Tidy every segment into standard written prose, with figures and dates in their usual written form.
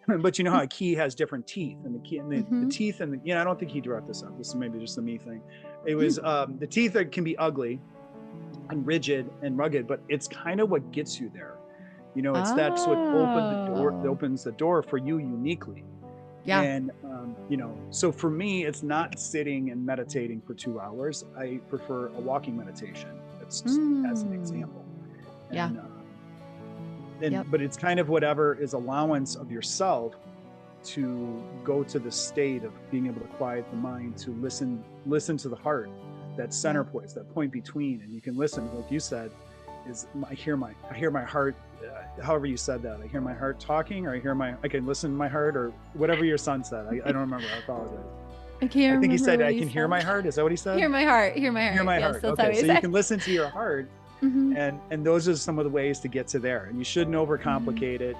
But you know how a key has different teeth, and the key and the Mm-hmm. teeth and I don't think he brought this up. This is maybe just a me thing. It was Mm. the teeth that can be ugly and rigid and rugged, but it's kind of what gets you there. That's what Oh, opens the door for you uniquely. yeah. And so for me, it's not sitting and meditating for 2 hours. I prefer a walking meditation. That's just as an Mm. example. Yeah. And Yep. but it's kind of whatever is allowance of yourself to go to the state of being able to quiet the mind, to listen to the heart, that center Yeah. place, that point between. And you can listen, like you said, is I hear my heart, however you said that. I hear my heart talking, or I can listen to my heart, or whatever your son said. I don't remember. I apologize. I I can't think he remember said, what I he can hear said. my heart. Is that what he said? Hear my heart. Hear my Hear heart. my Yes, heart. that's how Okay. he So you said. can listen to your heart, Hmm. and those are some of the ways to get to there. And you shouldn't Hmm. overcomplicate it.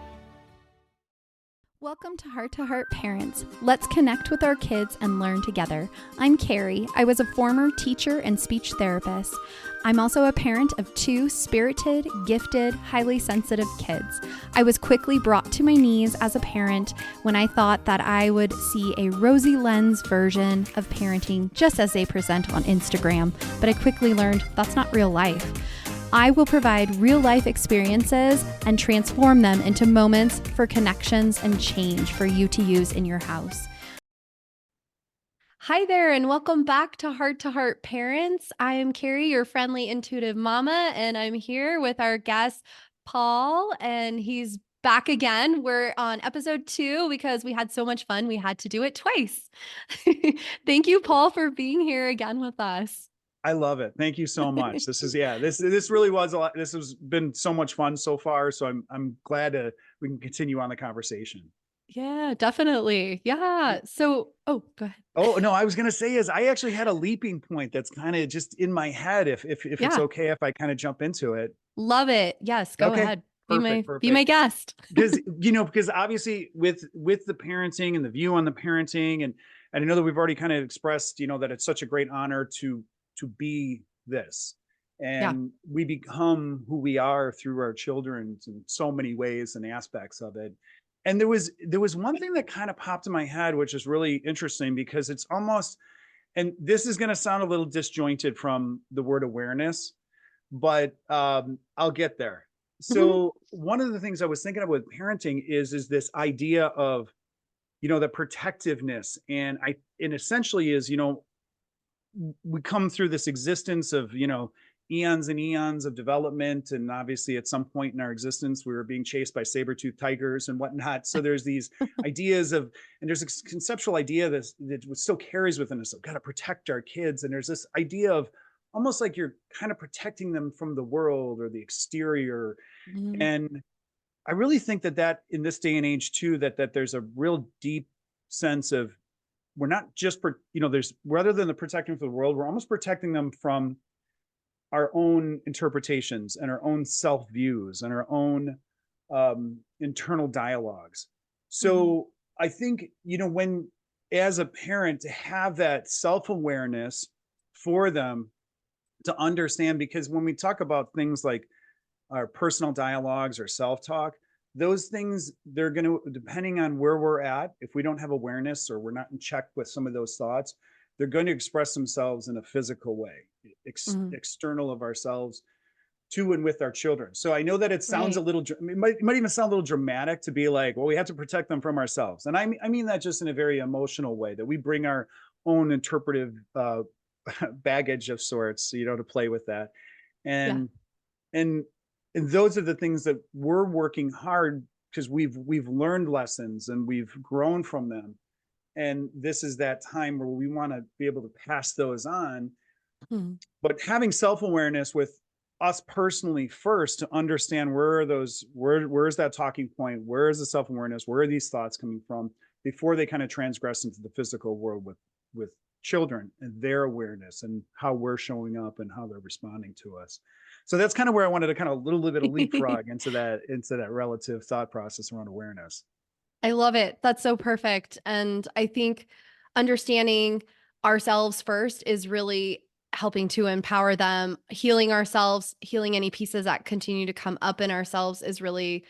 Welcome to Heart Parents. Let's connect with our kids and learn together. I'm Carrie. I was a former teacher and speech therapist. I'm also a parent of 2 spirited, gifted, highly sensitive kids. I was quickly brought to my knees as a parent when I thought that I would see a rosy lens version of parenting just as they present on Instagram, but I quickly learned that's not real life. I will provide real life experiences and transform them into moments for connections and change for you to use in your house. Hi there, and welcome back to Heart Parents. I am Carrie, your friendly, intuitive mama, and I'm here with our guest, Paul, and he's back again. We're on episode 2 because we had so much fun. We had to do it twice. Thank you, Paul, for being here again with us. I love it. Thank you so much. This really was a lot. This has been so much fun so far. So I'm glad we can continue on the conversation. Yeah, definitely. Yeah. So, oh, go ahead. Oh no, I was gonna say is I actually had a leaping point that's kind of just in my head. If it's Yeah. okay if I kind of jump into it. Love it. Yes, go Okay, ahead. perfect, Be my perfect. guest. Because obviously with the parenting and the view on the parenting, and I know that we've already kind of expressed that it's such a great honor to be this, Yeah. and we become who we are through our children in so many ways and aspects of it. And there was one thing that kind of popped in my head, which is really interesting because it's almost, and this is going to sound a little disjointed from the word awareness, but I'll get there. Mhm. So one of the things I was thinking of with parenting is this idea of the protectiveness, and essentially is we come through this existence of eons and eons of development, and obviously at some point in our existence we were being chased by saber-toothed tigers and whatnot. So there's these ideas of, and there's a conceptual idea that still carries within us, of got to protect our kids, and there's this idea of almost like you're kind of protecting them from the world or the exterior. Mhm. And I really think that in this day and age too, that there's a real deep sense of, we're not just there's, rather than the protecting for the world, we're almost protecting them from our own interpretations and our own self views and our own internal dialogues. Mhm. So I think when, as a parent, to have that self awareness for them to understand, because when we talk about things like our personal dialogues or self talk, those things, they're going to, depending on where we're at, if we don't have awareness or we're not in check with some of those thoughts, they're going to express themselves in a physical way, Mhm. external of ourselves, to and with our children. So I know that it sounds a Right. little, it might even sound a little dramatic to be like, well, we have to protect them from ourselves. And I mean that just in a very emotional way, that we bring our own interpretive baggage of sorts, to play with that. Yeah. And and and those are the things that we're working hard, because we've learned lessons and we've grown from them. And this is that time where we want to be able to pass those on, Mhm. but having self-awareness with us personally first, to understand where are those, where's that talking point, where is the self-awareness, where are these thoughts coming from, before they kind of transgress into the physical world with children, and their awareness and how we're showing up and how they're responding to us. So that's kind of where I wanted to kind of a little bit of leapfrog into that relative thought process around awareness. I love it. That's so perfect. And I think understanding ourselves first is really helping to empower them. Healing ourselves, healing any pieces that continue to come up in ourselves is really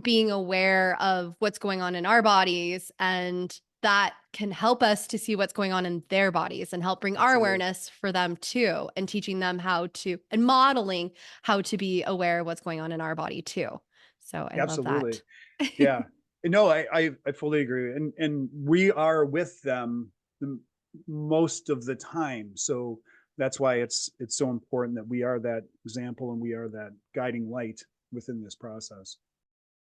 being aware of what's going on in our bodies, and that can help us to see what's going on in their bodies and help bring our Absolutely. awareness for them too, and teaching them how to, and modeling how to be aware of what's going on in our body too. So I love Absolutely. that. Yeah. No, I fully agree. And we are with them the most of the time. So that's why it's so important that we are that example and we are that guiding light within this process.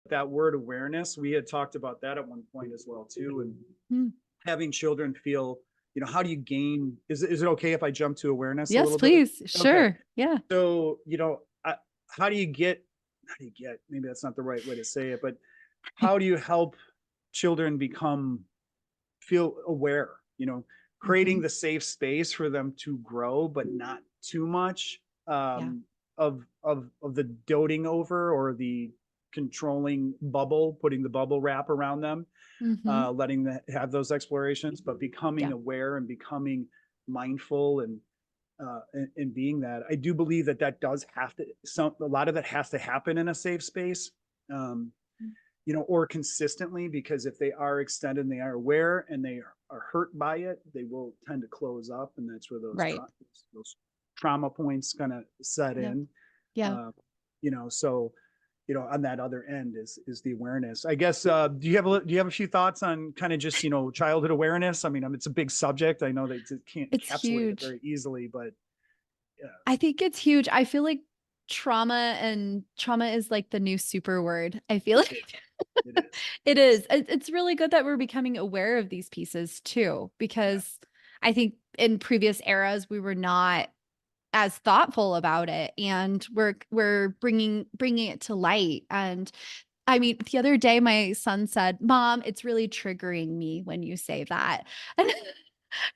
That word awareness, we had talked about that at one point as well too. And Mm. having children feel, how do you gain, is it okay if I jump to awareness a Yes, little bit? please. Okay. Sure. Yeah. So, how do you get, maybe that's not the right way to say it, but how do you help children feel aware, creating Mhm. the safe space for them to grow, but not too much Yeah. of the doting over or the controlling bubble, putting the bubble wrap around them, Mhm. letting them have those explorations, but becoming Yeah. aware and becoming mindful and being that. I do believe that does have to, a lot of that has to happen in a safe space. Um, Mm. or consistently, because if they are extended and they are aware and they are hurt by it, they will tend to close up, and that's where Right. those trauma points kind of set Yep. in. Yeah. Uh, so on that other end is the awareness. I guess. Do you have a few thoughts on kind of just childhood awareness? I mean, it's a big subject. I know that it can't It's encapsulate it huge. very easily, but yeah, I think it's huge. I feel like trauma is like the new super word. I feel it, like it is. it is. It's really good that we're becoming aware of these pieces too, Yeah. because I think in previous eras we were not as thoughtful about it, and we're bringing it to light. And I mean, the other day my son said, "Mom, it's really triggering me when you say that." And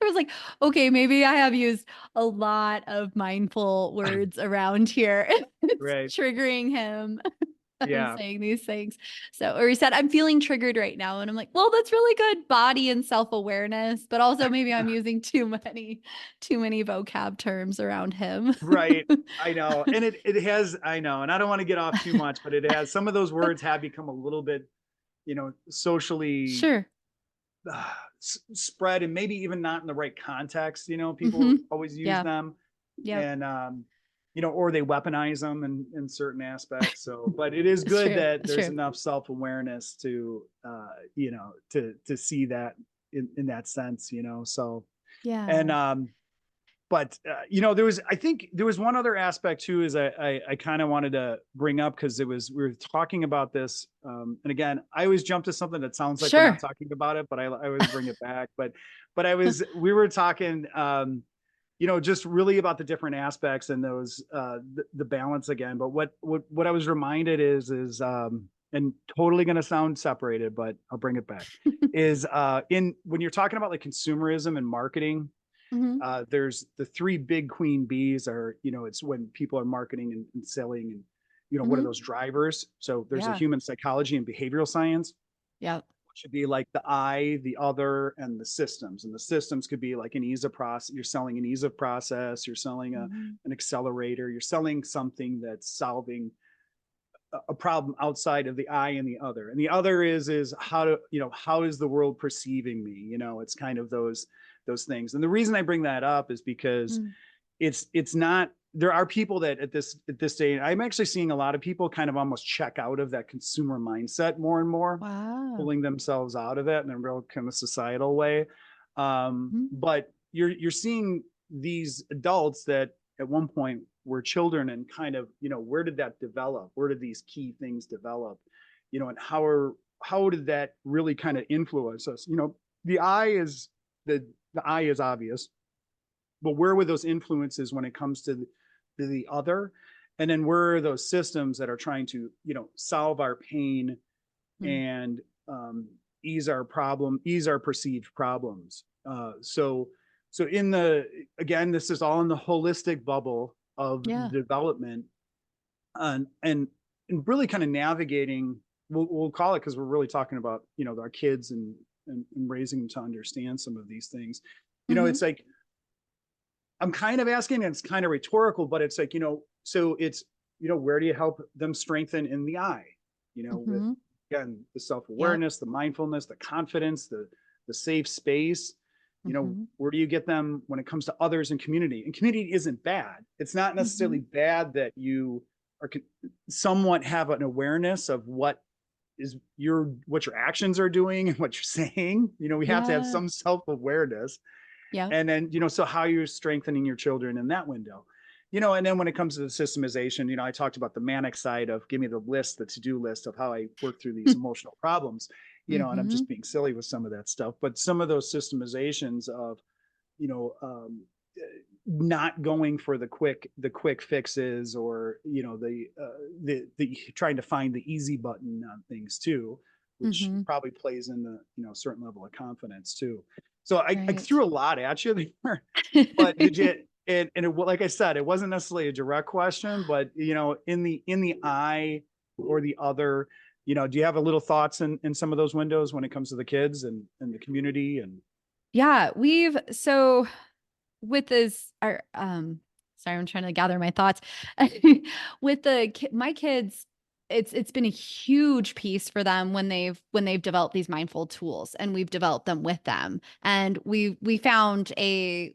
I was like, okay, maybe I have used a lot of mindful words around here. It's Right. triggering him. I'm Yeah. saying these things. So, or he said, I'm feeling triggered right now. And I'm like, well, that's really good body and self-awareness, but also maybe I'm using too many vocab terms around him. Right. I know. And it has, I know, and I don't want to get off too much, but it has, some of those words have become a little bit, socially Sure. spread, and maybe even not in the right context. People Hmm. always use Yeah. them, Yep. and or they weaponize them in certain aspects. So, but it is It's good true. that It's there's true. enough self-awareness to to see that in that sense. So, and Yeah. but there was, I think there was one other aspect too, is I kind of wanted to bring up, because we were talking about this, and again, I always jump to something that sounds like we're not Sure. talking about it, but I always bring it back. But we were talking, just really about the different aspects and those, the balance again. But what I was reminded is, and totally going to sound separated, but I'll bring it back, is in when you're talking about like consumerism and marketing. Hmm. There's the three big queen bees are, it's when people are marketing and selling, and what are Hmm. those drivers? So there's a Yeah. human psychology and behavioral science, Yeah. which would be like the I, the other, and the systems. And the systems could be like an ease of process. You're selling an ease of process. You're selling Hmm. an accelerator. You're selling something that's solving a problem outside of the I and the other. And the other is how to, how is the world perceiving me? It's kind of those things. And the reason I bring that up is because Mm. it's not, there are people that at this day, I'm actually seeing a lot of people kind of almost check out of that consumer mindset more and more, Wow. pulling themselves out of it in a real kind of societal way. Mhm. But you're seeing these adults that at one point were children, and kind of, where did that develop? Where did these key things develop? And how did that really kind of influence us? The eye is the eye is obvious, but where were those influences when it comes to the other? And then where are those systems that are trying to, solve our pain Mm. and ease our perceived problems. So in the, again, this is all in the holistic bubble of Yeah. development, and really kind of navigating. We'll call it, because we're really talking about our kids and raising them to understand some of these things. Mhm. It's like I'm kind of asking, and it's kind of rhetorical, but it's like, so it's, where do you help them strengthen in the eye? With Mhm. again, the Yep. self-awareness, the mindfulness, the confidence, the safe space. Hmm. Where do you get them when it comes to others and community? And community isn't bad. It's not necessarily Hmm. bad that you are somewhat have an awareness of what your actions are doing and what you're saying. We have to have Yeah. some self-awareness. Yep. And then, so how you're strengthening your children in that window. And then when it comes to the systemization, I talked about the manic side of give me the list, the to-do list of how I work through these emotional problems, and I'm Hmm. just being silly with some of that stuff. But some of those systemizations of, you know, um, not going for the quick fixes, or the trying to find the easy button on things too, which Hmm. probably plays in the a certain level of confidence too. So I Right. threw a lot at you there, but did you? Like I said, it wasn't necessarily a direct question, but in the I or the other, do you have a little thoughts in some of those windows when it comes to the kids and the community and Yeah, so with this our sorry, I'm trying to gather my thoughts. With my kids, it's been a huge piece for them when they've developed these mindful tools, and we've developed them with them. And we found a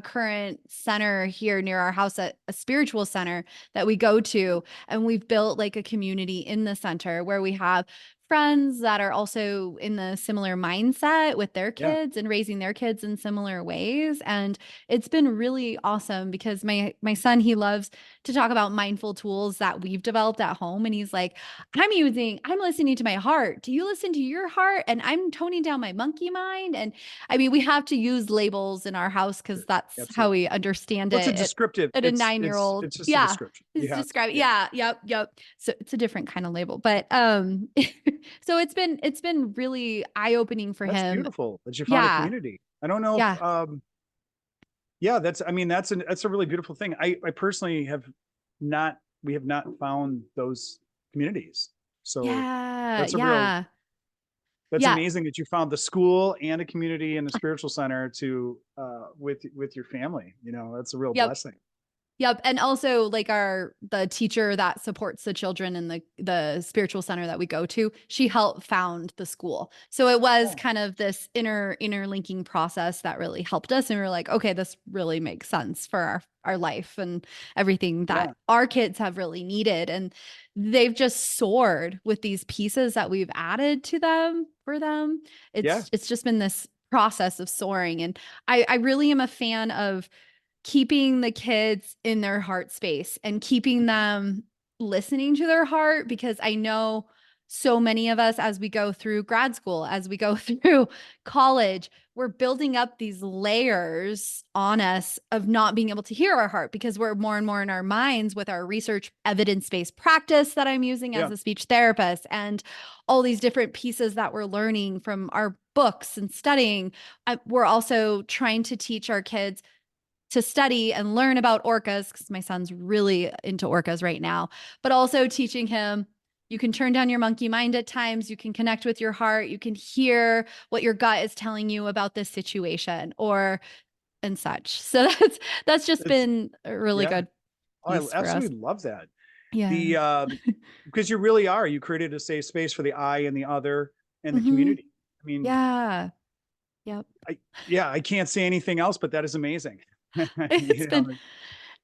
current center here near our house, a spiritual center that we go to. And we've built like a community in the center where we have friends that are also in the similar mindset with their yeah, kids and raising their kids in similar ways. And it's been really awesome because my son, he loves to talk about mindful tools that we've developed at home. And he's like, I'm listening to my heart. Do you listen to your heart? And I'm toning down my monkey mind. And I mean, we have to use labels in our house because sure, that's how absolutely. we understand What's a it descriptive? at a It's 9 year it's old. it's just a Yeah. description. You It's have to, described. yeah. Yeah. Yep. Yep. So it's a different kind of label, but, so it's been really eye opening for That's him. beautiful that you found a Yeah. community. I don't know if Yeah. yeah, that's a really beautiful thing. I personally have not we have not found those communities. So Yeah. that's a real Yeah. that's Yeah. amazing that you found the school and a community and a spiritual center to with your family. That's a real Yep. blessing. Yep. And also like the teacher that supports the children in the spiritual center that we go to, she helped found the school. So it was Oh, kind of this interlinking process that really helped us. And we are like, okay, this really makes sense for our life and everything that yeah. our kids have really needed. And they've just soared with these pieces that we've added to them for them. Yeah. It's just been this process of soaring. And I really am a fan of keeping the kids in their heart space and keeping them listening to their heart, because I know so many of us, as we go through grad school, as we go through college, we're building up these layers on us of not being able to hear our heart because we're more and more in our minds with our research evidence-based practice that I'm using as Yeah. a speech therapist and all these different pieces that we're learning from our books and studying. We're also trying to teach our kids to study and learn about orcas because my son's really into orcas right now, but also teaching him you can turn down your monkey mind at times, you can connect with your heart, you can hear what your gut is telling you about this situation or and such. So that's just It's been a really yeah. good Oh, piece I for us. absolutely love that. Yeah. The because you created a safe space for the I and the other and the Hmm. community. I mean, Yeah. Yep. I yeah, I can't say anything else, but that is amazing. It's you been know,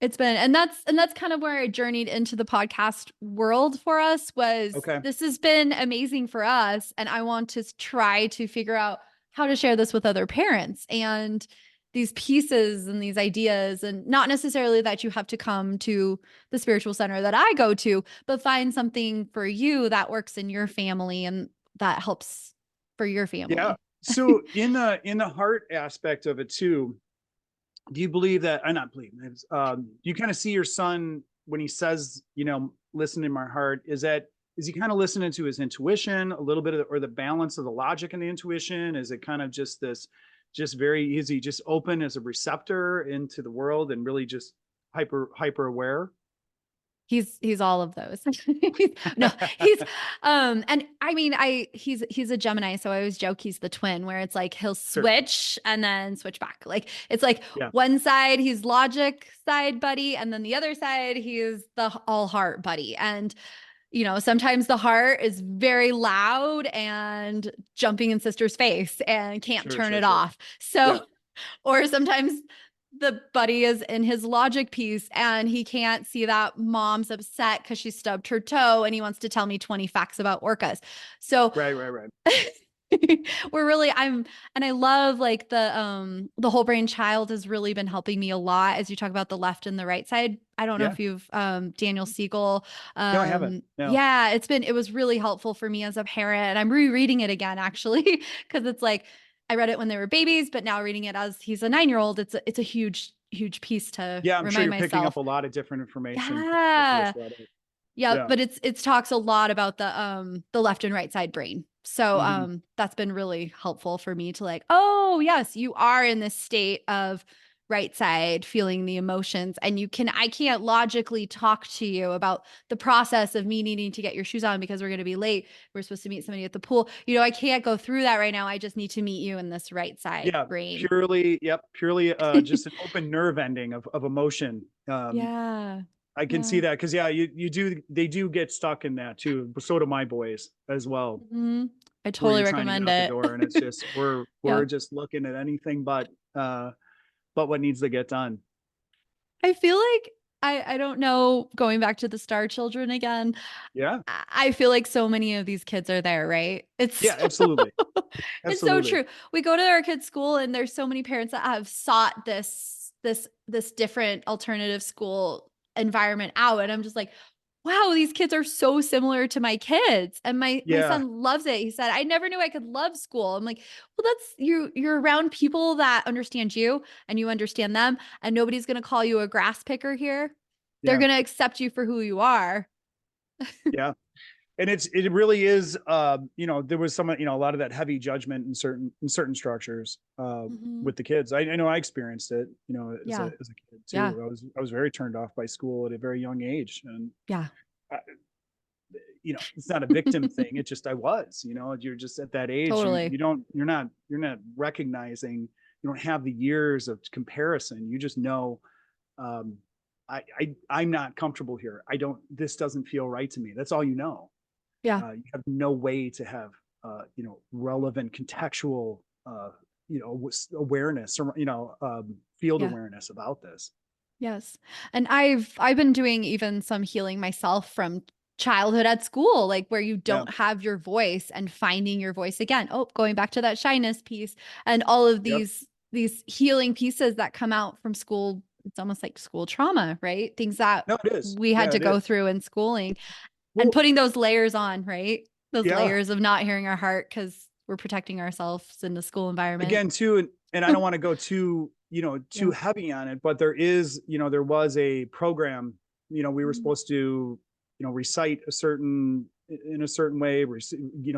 It's been, and that's kind of where I journeyed into the podcast world for us was okay. this has been amazing for us. And I want to try to figure out how to share this with other parents and these pieces and these ideas. And not necessarily that you have to come to the spiritual center that I go to, but find something for you that works in your family and that helps for your Yeah. family. So in the heart aspect of it too, do you believe that I not believe do you kind of see your son when he says, listen in my heart, is he kind of listening to his intuition a little bit or the balance of the logic and the intuition? Is it kind of just this just very is he just open as a receptor into the world and really just hyper aware? He's all of those. No, he's and I mean he's a Gemini, so I always joke he's the twin where it's like he'll Sure. switch and then switch back. Like it's like Yeah. one side he's logic side buddy and then the other side he's the all heart buddy. And sometimes the heart is very loud and jumping in sister's face and can't Sure, turn sure, it sure. off. So, Yeah. or sometimes the buddy is in his logic piece and he can't see that mom's upset because she stubbed her toe and he wants to tell me 20 facts about orcas. So Right, right, right. we're really and I love like the whole brain child has really been helping me a lot as you talk about the left and the right side. I don't know Yeah. if you've Daniel Siegel. No, I haven't. No. Yeah, it was really helpful for me as a parent. And I'm rereading it again actually, because it's like I read it when they were babies, but now reading it as he's a 9-year-old, it's a huge, huge piece to Yeah, I'm sure remind you're picking up myself. a lot of different information from when you Yeah. first read it. Yeah, Yeah. but it's talks a lot about the left and right side brain. So Hmm. that's been really helpful for me to like, oh yes, you are in this state of right side feeling the emotions and I can't logically talk to you about the process of me needing to get your shoes on because we're going to be late. We're supposed to meet somebody at the pool. I can't go through that right now. I just need to meet you in this right side Yeah. brain. Purely, yep. Purely just an open nerve ending of emotion. Yeah. I can see Yeah. that because yeah, they do get stuck in that too. So do my boys as well, Hmm. I where totally you're trying to get recommend out the it. door and it's just we're Yeah. just looking at anything uh but what needs to get done. I feel like I don't know, going back to the Star Children again, Yeah. I feel like so many of these kids are there, right? Yeah, absolutely. It's so Absolutely. true. We go to our kids' school and there's so many parents that have sought this different alternative school environment out. And I'm just like, wow, these kids are so similar to my kids. And my Yeah. son loves it. He said, I never knew I could love school. I'm like, well, that's you're around people that understand you and you understand them, and nobody's gonna call you a grass picker here. They're Yeah. gonna accept you for who you are. Yeah. And it really is there was some a lot of that heavy judgment in certain structures Mhm. with the kids. I know I experienced it Yeah. as a kid Yeah. too. I was very turned off by school at a very young age, and Yeah. I, it's not a victim thing. It's just I was, you're just at that age. Totally. You're not recognizing. You don't have the years of comparison. You just know, um, I'm not comfortable here. I don't. This doesn't feel right to me. That's all you know. Yeah. You have no way to have relevant contextual awareness or field Yeah. awareness about this. Yes. And I've been doing even some healing myself from childhood at school, like where you Yeah. don't have your voice and finding your voice again. Oh, going back to that shyness piece and all of Yep. these healing pieces that come out from school. It's almost like school trauma, right? Things that No, it is. we had Yeah, to it go is. through in schooling and Well, putting those layers on, right? Those yeah. layers of not hearing our heart because we're protecting ourselves in the school environment. Again, too, and I don't want to go too Yeah. heavy on it, but there was a program. We were Mhm. supposed to recite in a certain way,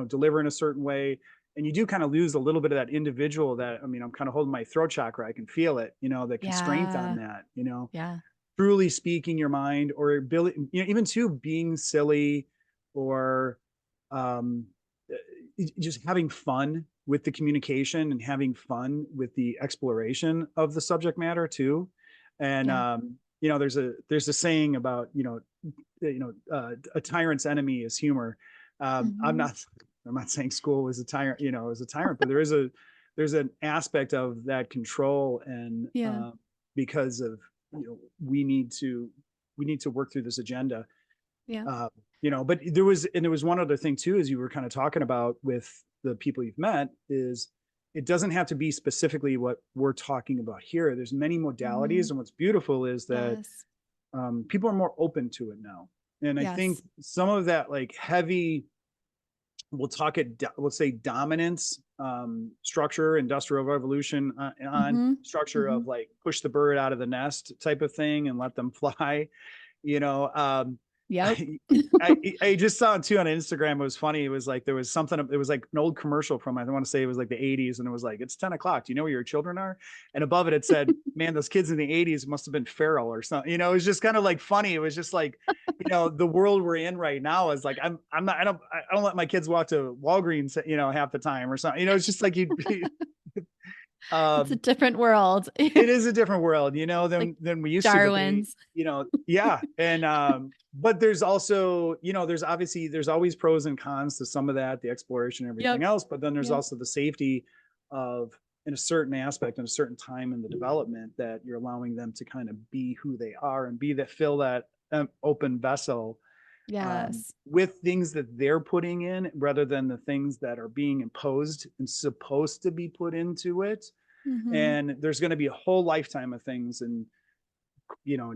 deliver in a certain way, and you do kind of lose a little bit of that individual. That I'm kind of holding my throat chakra. I can feel it. The constraint on Yeah. that. Yeah. Truly speaking your mind, or ability, even to being silly, or um, just having fun with the communication and having fun with the exploration of the subject matter too. And Yeah. there's a saying about a tyrant's enemy is humor. um, i'm Mhm. not I'm not saying school was a tyrant, as a tyrant, but there's an aspect of that control, and Yeah. because of we need to work through this agenda. Yeah. uh, but there was one other thing too, as you were kind of talking about with the people you've met, is it doesn't have to be specifically what we're talking about here. There's many modalities, Mhm. and what's beautiful is that Yes. people are more open to it now. And I think Yes. some of that, like, heavy, let's say dominance, structure, industrial revolution, on Mhm. structure of Mhm. like push the bird out of the nest type of thing and let them fly. you know um Yep. I just saw it too on Instagram. It was funny. It was like there was something. It was like an old commercial from, I want to say it was like the '80s, and it was like, it's 10 o'clock. Do you know where your children are? And above it, it said, "Man, those kids in the '80s must have been feral or something." It was just kind of like funny. It was just like, the world we're in right now is like, I'm not I don't let my kids walk to Walgreens half the time or something. It's just like you It's a Um, different world. it is a different world, Like than we used to, but Darwin's. yeah. And, but there's also, there's always pros and cons to some of that, the exploration and everything Yep. else. But then there's Yep. also the safety of, in a certain aspect, in a certain time in the development, that you're allowing them to kind of be who they are and be that fill that open vessel Yes. with things that they're putting in rather than the things that are being imposed and supposed to be put into it. Mm-hmm. And there's going to be a whole lifetime of things and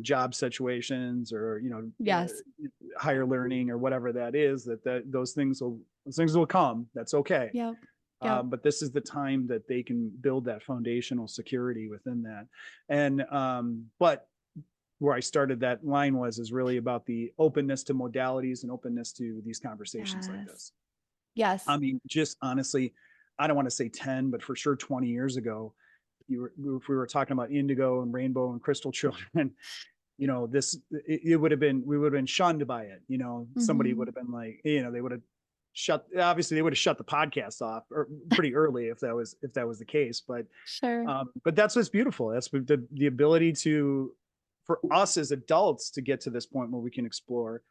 job situations or Yes. higher learning or whatever that is, that those things will come. That's okay. Yep. Yep. But this is the time that they can build that foundational security within that. And but where I started that line is really about the openness to modalities and openness to these conversations like Yes. this. I Yes. mean, just honestly, I don't want to say 10, but for sure 20 years ago, if we were talking about indigo and rainbow and crystal children, it would have been, we would have been shunned by it. Somebody would Mm-hmm. have been like, they would have obviously they would have shut the podcast off or pretty early if that was the case. Sure. But that's what's beautiful. That's the ability for us as adults to get to this point where we can explore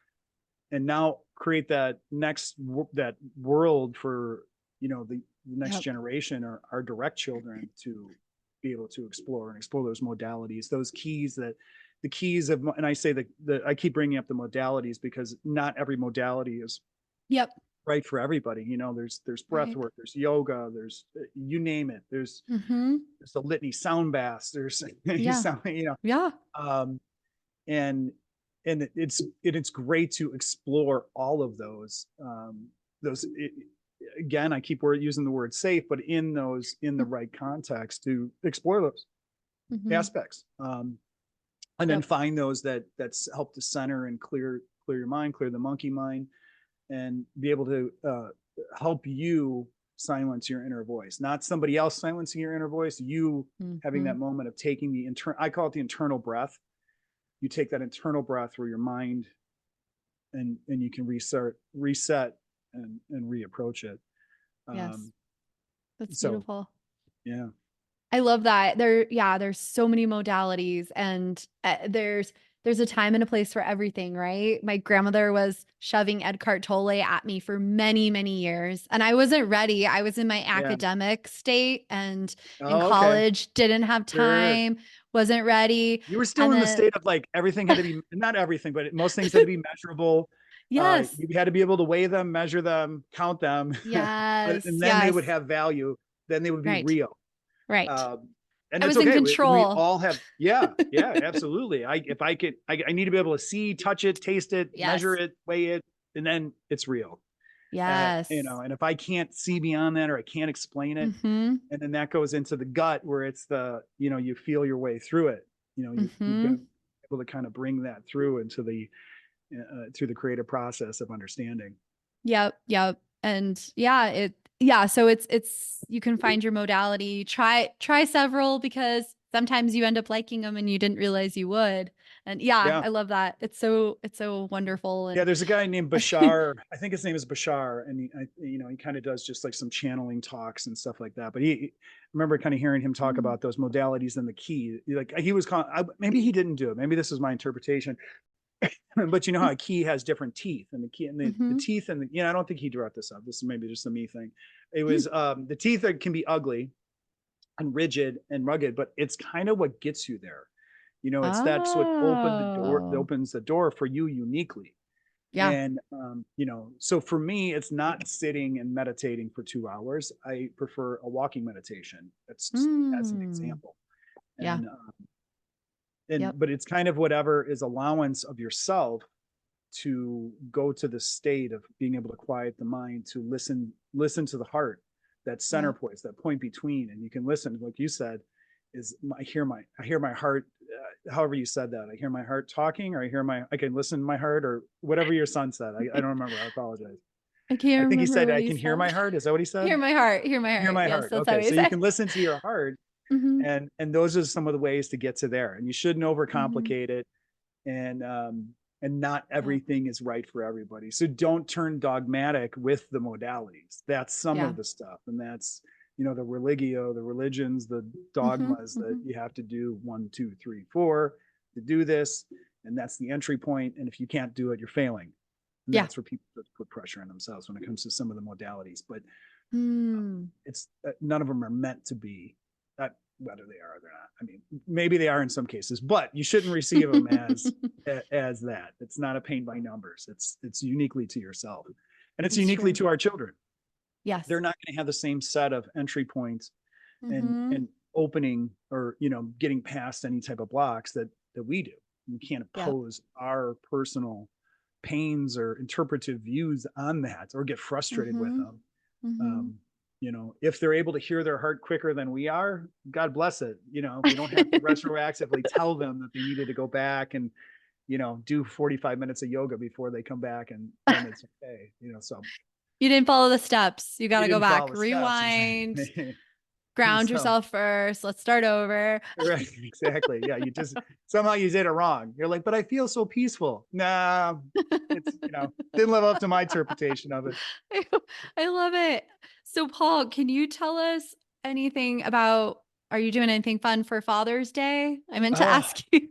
and now create that world for the next Yep. generation or our direct children to be able to explore those modalities, those keys that the keys of, and I say that I keep bringing up the modalities because not every modality is Yep. right for everybody. There's breath Right. work, there's yoga, there's you name it, Mm-hmm. there's the litany sound baths, there's you Yeah. sound Yeah. um and it's great to explore all of those again, I keep using the word safe, but in the right context to explore those Mm-hmm. aspects, and then Yep. find those that's help to center and clear your mind, clear the monkey mind, and be able to help you silence your inner voice, not somebody else silencing your inner voice, you having Mm-hmm. that moment of taking I call it the internal breath. You take that internal breath where your mind and you can reset and reapproach it. Yes. um That's so beautiful. yeah. I love that. There's so many modalities and there's a time and a place for everything, right? My grandmother was shoving Eckhart Tolle at me for many, many years, and I wasn't ready. I was in my Yeah. academic state and in Oh, okay. college, didn't have Sure. time, wasn't ready. You were still And in the then state of like everything had to be, not everything, but most things had to be measurable. yes. You had to be able to weigh them, measure them, count them, Yes. and then they would Yes. have value. Then they would be Right. real. Right. Um, and I it's was in okay. We control. all have, yeah, yeah, absolutely. If I could, I need to be able to see, touch it, taste it, measure Yes. it, weigh it, and then it's real. Yes. And if I can't see beyond that or I can't explain it, Mm-hmm. and then that goes into the gut where it's you feel your way through it. You've Mm-hmm. been able to kind of bring that through into through the creative process of understanding. Yep, yep. And so it's you can find your modality. Try several because sometimes you end up liking them and you didn't realize you would. And yeah, Yeah. I love that. It's so wonderful Yeah, and there's a guy named Bashar. I think his name is Bashar, and he kind of does just like some channeling talks and stuff like that. But I remember kind of hearing him talk mm, about those modalities and the key. Like he was, maybe he didn't do it. Maybe this is my interpretation. But you know how a key has different teeth, and the key and the mm-hmm. teeth and I don't think he drew this up. This is maybe just a me thing. It was the teeth that can be ugly and rigid and rugged, but it's kind of what gets you there. That's what Oh. opens the door for you uniquely. Yeah. And so for me, it's not sitting and meditating for 2 hours. I prefer a walking meditation. That's just as an Mm. example. Yeah. And Yep. but it's kind of whatever is allowance of yourself to go to the state of being able to quiet the mind, to listen to the heart, that center Yep. point, that point between. And you can listen, like you said, I hear my heart, however you said that. I hear my heart talking, or I can listen to my heart, or whatever your son said. I don't remember. I apologize. I I can't think he remember said, what I he can hear said. my heart. Is that what he said? Hear my heart. Hear my Hear heart. my Yes, heart. that's how Okay. he So you said. can listen to your heart, Mm-hmm. and those are some of the ways to get to there. And you shouldn't Mm-hmm. overcomplicate it. And not Yep. everything is right for everybody. So don't turn dogmatic with the modalities. That's some Yeah. of the stuff, and the religio, the religions, the Mhm, dogmas that mhm. you have to do 1, 2, 3, 4 to do this. And that's the entry point. And if you can't do it, you're failing. And Yeah. that's where people put pressure on themselves when it comes to some of the modalities. But Mm. it's none of them are meant to be that, whether they are or they're not. I mean, maybe they are in some cases, but you shouldn't receive them as that. It's not a pain by numbers. It's uniquely to yourself, and it's It's uniquely true. to our children. They're Yes. not going to have the same set of entry points Mhm. and opening, or getting past any type of blocks that we do. We can't Yep. oppose our personal pains or interpretive views on that, or get frustrated with Mhm. them. Mhm. um, if they're able to hear their heart quicker than we are, God bless it. We don't have to retroactively tell them that they needed to go back and do 45 minutes of yoga before they come back, and then it's okay. So You didn't follow the steps. You got you to go didn't back, follow the steps. rewind, Exactly. ground So yourself first. Let's start over. right, exactly. Yeah, you just somehow you did it wrong. You're like, but I feel so peaceful. Nah, it's didn't live up to my interpretation of it. I I love it. So, Paul, can you tell us anything about, are you doing anything fun for Father's Day? I meant to Oh, ask you.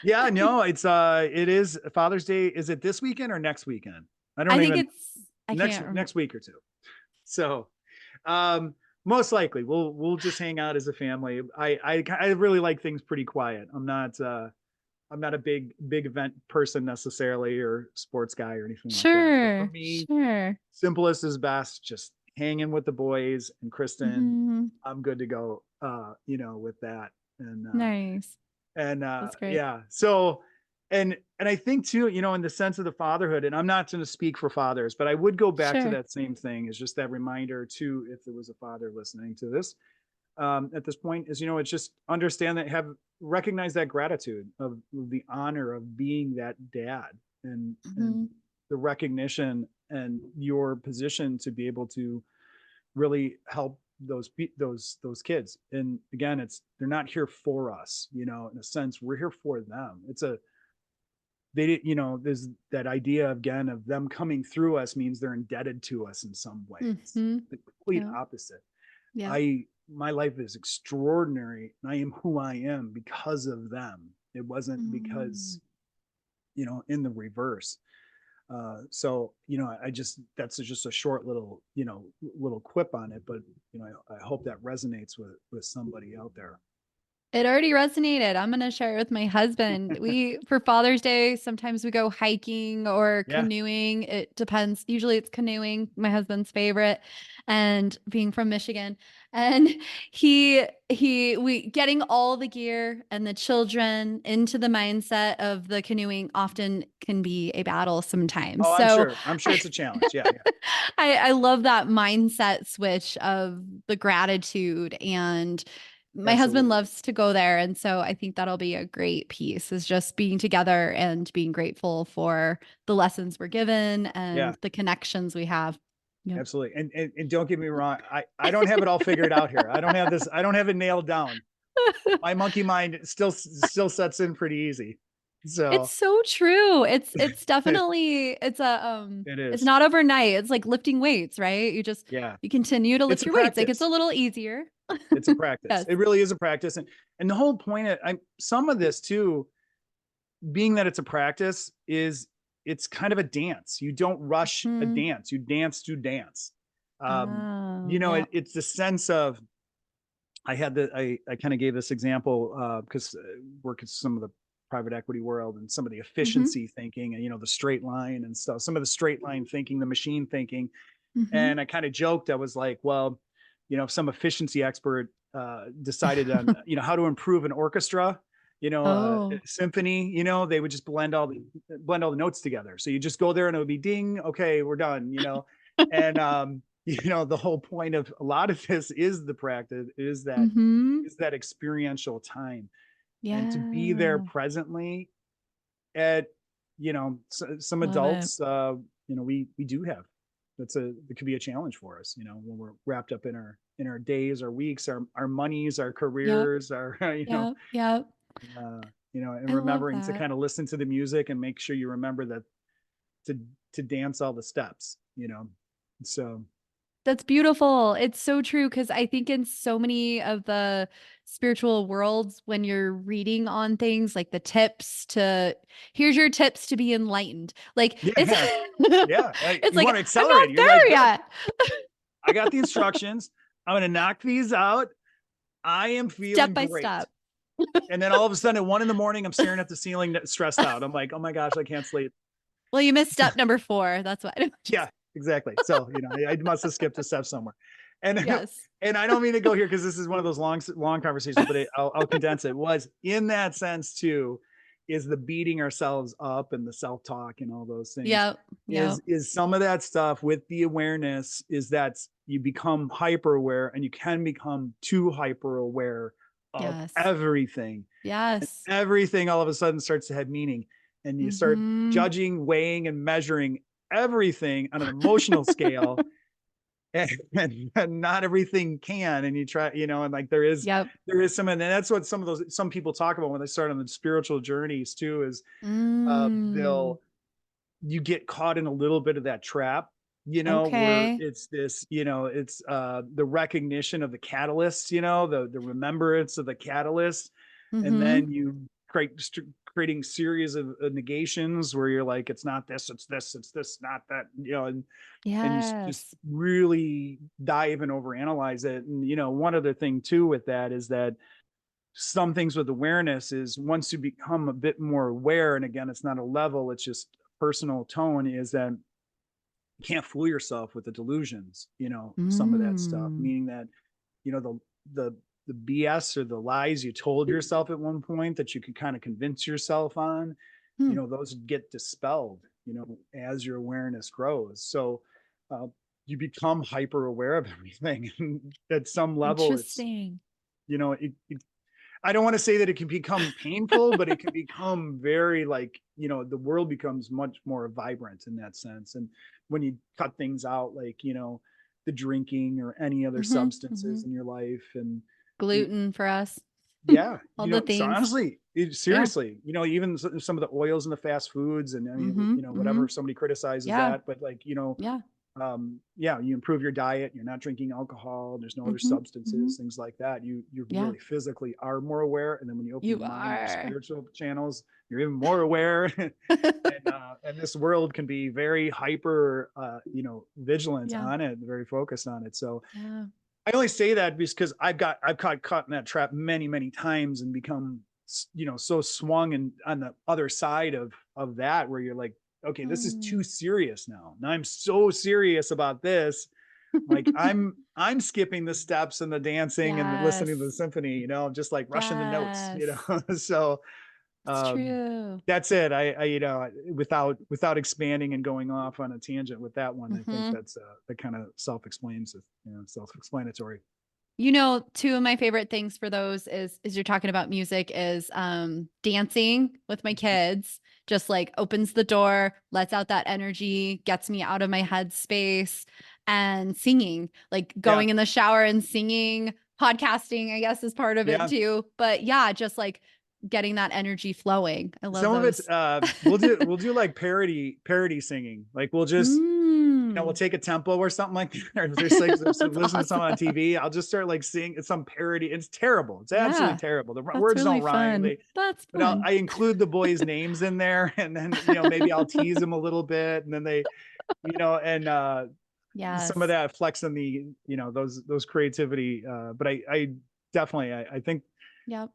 yeah, no, it is Father's Day. Is it this weekend or next weekend? I I don't think even it's, I next can't remember. next week or two. So, um, most likely we'll just hang out as a family. I really like things pretty quiet. I'm not a big event person necessarily, or sports guy or anything like that. So for Sure, me, sure. simplest is best. Just hanging with the boys and Kristen. Hmm. I'm good to go. With that. And Nice. That's great. yeah. So and I think too, in the sense of the fatherhood, and I'm not going to speak for fathers, but I would go back to Sure. that same thing, is just that reminder too, if there was a father listening to this at this point, is it's just understand that, have recognize that gratitude of the honor of being that dad, and Hmm. the recognition and your position to be able to really help those kids. And again, they're not here for us, in a sense. We're here for them. There's that idea again of them coming through us means they're indebted to us in some way. It's Hmm. the complete Yeah. opposite. Yeah. My life is extraordinary, and I am who I am because of them. It wasn't Mm. because in the reverse. So I just that's just a short little quip on it, but I hope that resonates with somebody out there. It already resonated. I'm going to share it with my husband. For Father's Day, sometimes we go hiking or Yeah. canoeing. It depends. Usually it's canoeing, my husband's favorite, and being from Michigan. And we getting all the gear and the children into the mindset of the canoeing often can be a battle sometimes. Oh, I'm So sure. I'm sure it's a challenge. Yeah. Yeah. I love that mindset switch of the gratitude, and my husband Absolutely. loves to go there. And so I think that'll be a great piece, is just being together and being grateful for the lessons we're given Yeah. and the connections we have. Yep. Absolutely. And don't get me wrong. I don't have it all figured out here. I don't have this. I don't have it nailed down. My monkey mind still sets in pretty easy. It's So so true. It's it definitely it's is. not overnight. It's like lifting weights, right? Yeah. You continue to It's lift a your weights. Like it's a practice. little easier. It's a practice. Yes. It really is a practice. And the whole point of some of this too, being that it's a practice, is it's kind of a dance. You don't rush a Hmm. dance. You dance to dance. Oh, yeah. It's the sense of, I kind of gave this example because work in some of the private equity world, and some of the Hmm. efficiency thinking, and the straight line and stuff, some of the straight line thinking, the machine thinking. Hmm. And I kind of joked. I was like, well, if some efficiency expert decided on, how to improve an orchestra, Oh. symphony, they would just blend all the notes together. So you just go there and it would be ding, okay, we're done, and the whole point of a lot of this is the practice, Hmm. is that experiential time, and to be there Yeah. presently at some Love it. adults, we do have, it could be a challenge for us, when we're wrapped up in our days, our weeks, our monies, our Yep. careers, our Yep. Yep. and I love remembering to that. kind of listen to the music and make sure you remember that to to dance all the steps. So That's beautiful. It's so true because I think in so many of the spiritual worlds, when you're reading on things like the tips to, here's your tips to be enlightened. Like it's, Yeah. Yeah. it's You like, want to I'm not accelerate. You're like, there good. yet. I got the instructions. I'm going to knock these out. I am Step feeling by great. step. And then all of a sudden at 1 a.m, I'm staring at the ceiling, stressed out. I'm like, oh my gosh, I can't sleep. Well, you missed step number 4. That's why. Yeah, exactly. So, I must have skipped a step somewhere. And Yes. and I don't mean to go here because this is one of those long conversations, but I'll condense it. Was in that sense too, is the beating ourselves up and the self-talk and all those things Yep. Yep. is some of that stuff with the awareness is that you become hyper aware and you can become too hyper aware of Yes. everything. Yes. Everything all of a sudden starts to have meaning and you start Mm-hmm. judging, weighing, and measuring everything on an emotional scale. And not everything can, and you try, and like Yep. there is some, and that's what some people talk about when they start on the spiritual journeys too, is Mm. they'll you get caught in a little bit of that trap, where Okay. it's this, it's the recognition of the catalyst, the remembrance of the catalyst, and Mm-hmm. then you creating series of negations where you're like, it's not this, it's this, not that, and you just Yes. really dive and overanalyze it. And one other thing too with that is that some things with awareness is once you become a bit more aware, and again, it's not a level, it's just personal tone, is that you can't fool yourself with the delusions, some of that stuff, Mm. meaning that, the the BS or the lies you told yourself at one point that you could kind of convince yourself on, Hmm. those get dispelled, as your awareness grows. So uh, you become hyper aware of everything. And at some level, it's, Interesting. I don't want to say that it can become painful, but it can become very like, the world becomes much more vibrant in that sense. And when you cut things out, like, the drinking or any other Mm-hmm. Mm-hmm. substances in your life, and it, Gluten for us. yeah, All the so things. honestly, Yeah. seriously, even some of the oils and the fast foods, and I mean, Mm-hmm. Mm-hmm. whatever, somebody criticizes Yeah. that, but like, Yeah. yeah, you improve your diet, you're not drinking alcohol, there's no other Mm-hmm. Mm-hmm. substances, things like that. You Yeah. really physically are more aware. And then when you open You your mind to your are. spiritual channels, you're even more aware. And this world can be very hyper, vigilant Yeah. on it, very focused on it. So Yeah. I only say that because I've caught caught in that trap many, many times and become, so swung and on the other side of that, where you're like, okay, this is Mm. too serious now. Now I'm so serious about this. Like I'm skipping the steps and the dancing and the listening to the Yes. symphony, just like rushing the notes, Yes. So It's true. that's it. I without expanding and going off on a tangent with that one, I think Mm-hmm. that's that kind of self-explains it, self-explanatory. Two of my favorite things for those is you're talking about music is dancing with my kids. Just like opens the door, lets out that energy, gets me out of my head space, and singing, like Yeah. going in the shower and singing, podcasting, I guess is part of it Yeah. too. But yeah, just like getting that energy flowing. I love Some of it's those. we'll do like parody singing. Like we'll just, we'll Mm, take a tempo or something like that. Or if there's like that's listen to awesome. something on TV, I'll just start like singing. It's some parody. It's terrible. It's absolutely Yeah, terrible. The that's words don't really rhyme. fun. That's But fun. I include the boys' names in there, and then maybe I'll tease them a little bit, and then they, and some of Yes. that flexing the, those creativity. But I definitely, I think, Yep.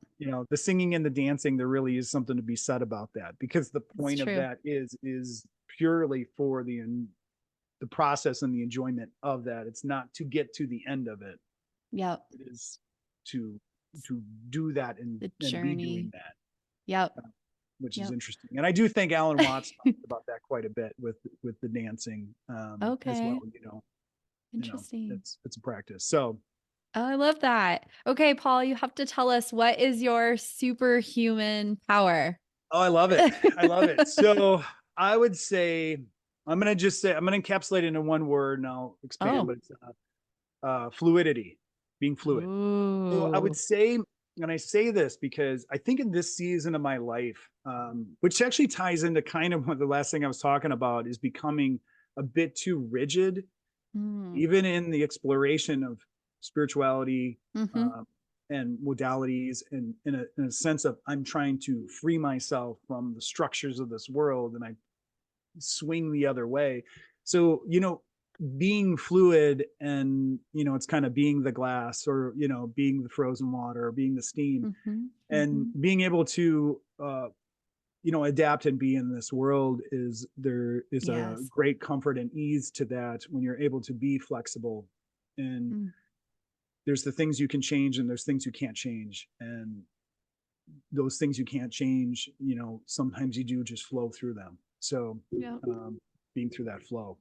the singing and the dancing, there really is something to be said about that, because the It's point of true. that is purely for the process and the enjoyment of that. It's not to get to the end of it. Yep. It is to do that and The be doing journey. that, Yep. which is Yep. interesting. And I do think Alan Watts talked about that quite a bit with the dancing, as well. Okay. Interesting. It's a practice. So Oh, I love that. Okay, Paul, you have to tell us what is your superhuman power? oh, I love it. I love it. So I would say I'm gonna encapsulate it into one word and I'll expand, Oh. but it's fluidity, being fluid. So I would Ooh. say, and I say this because I think in this season of my life, which actually ties into kind of what the last thing I was talking about, is becoming a bit too rigid Mm. even in the exploration of spirituality, Mm-hmm. uh, and modalities, and in a sense of I'm trying to free myself from the structures of this world, and I swing the other way. So, being fluid, and, it's kind of being the glass, or, being the frozen water, or being the steam, Mm-hmm. and Mm-hmm. being able to, adapt and be in this world, there is a Yes. great comfort and ease to that when you're able to be flexible. And Mm. there's the things you can change, and there's things you can't change. And those things you can't change, sometimes you do just flow through them. So, Yeah. being through that flow.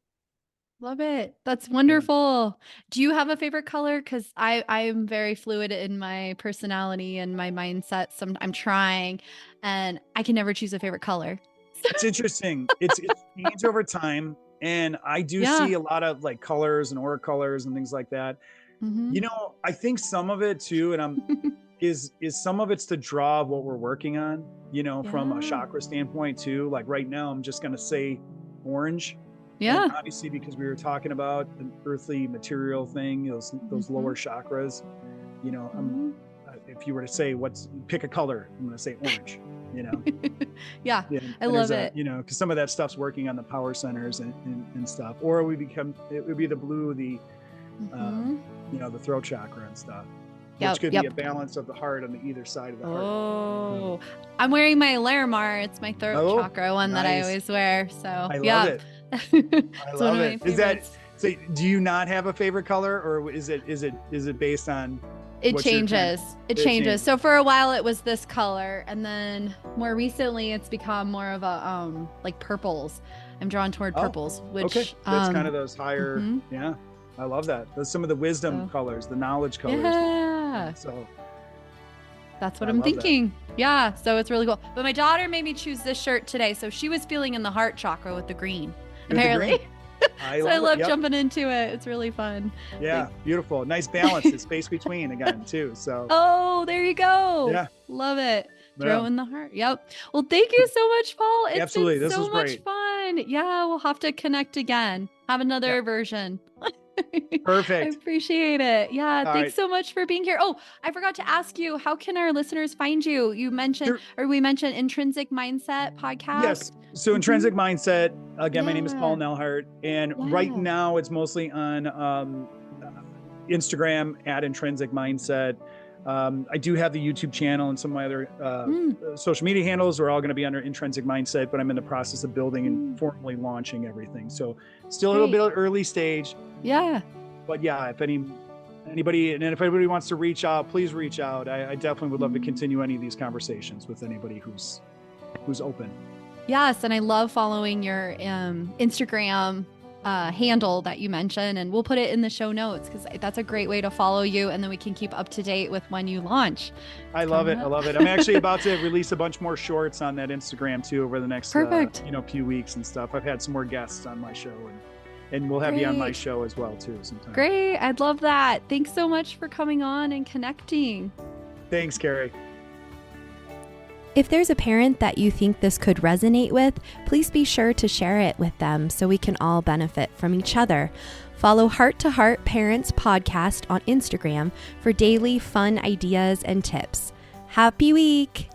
Love it. That's Yeah. wonderful. Do you have a favorite color? Because I am very fluid in my personality and my mindset. I'm trying, and I can never choose a favorite color. It's interesting. It's changed over time. And I do Yeah. see a lot of like colors and aura colors and things like that. Mm-hmm. I think some of it too, and is some of it's the draw of what we're working on, from a Yeah. chakra standpoint too. Like right now, I'm just gonna say orange. And Yeah. obviously, because we were talking about an earthly material thing, those Mm-hmm. lower chakras, I'm Mm-hmm. if you were to say pick a color, I'm gonna say orange. You know, Yeah. yeah, I and love there's it. because some of that stuff's working on the power centers, and stuff, or it would be the blue, um, Mm-hmm. the throat chakra and stuff, which Yep. could be a Yep. balance of the heart on the either side of the heart. So, Oh, I'm wearing my Larimar. It's my throat oh, chakra one that I nice. always wear. So I love yeah, it. I it's one love of it. my Is that favorites. so? Do you not have a favorite color, or is it based on It what you're kind of? changes. It It changes. changes. So for a while it was this color, and then more recently it's become more of a like purples. I'm drawn toward Oh, purples, okay. which That's kind of those higher. mhm. Yeah, I love that. Those some of the wisdom So colors, the knowledge colors. yeah, So that's what I I'm love that. thinking. Yeah, so it's really cool. But my daughter made me choose this shirt today, so she was feeling in the heart chakra with the green, With the apparently. green, I So I love it. love Yep. jumping into it. It's really fun. Yeah, Like, beautiful. Nice balance. The space between again too. So oh, there you go. yeah, Love it. yeah, Throw in the heart. Yep. Well, thank you so much, Paul. It's been absolutely. This was so much great. fun. Yeah, we'll have to connect again. Have Yeah, another version. I perfect. appreciate it. Yeah, All thanks right. so much for being here. Oh, I forgot to ask you, how can our listeners find you? You mentioned, Sure. or we mentioned Intrinsic Mindset Yes. podcast. So Hmm. intrinsic mindset. Again, my name is Paul Yeah. Nelhart, and right Yeah. now it's mostly on Instagram at intrinsic mindset. I do have the YouTube channel, and some of my other Mm, social media handles are all going to be under intrinsic mindset, but I'm in the process of building and mm, formally launching everything. So still a little great. bit early stage, Yeah. but yeah, if anybody wants to reach out, please reach out. I definitely would love to Mm. continue any of these conversations with anybody who's open. Yes, and I love following your Instagram handle that you mentioned, and we'll put it in the show notes because that's a great way to follow you, and then we can keep up to date with when you launch. I It's love coming it. I up. love it. I'm actually about to release a bunch more shorts on that Instagram too over the next Perfect. few weeks and stuff. I've had some more guests on my show, and we'll have you on my Great. show as well too sometime. Great. I'd love that. Thanks so much for coming on and connecting. Thanks, Carrie. If there's a parent that you think this could resonate with, please be sure to share it with them so we can all benefit from each other. Follow Heart to Heart Parents Podcast on Instagram for daily fun ideas and tips. Happy week!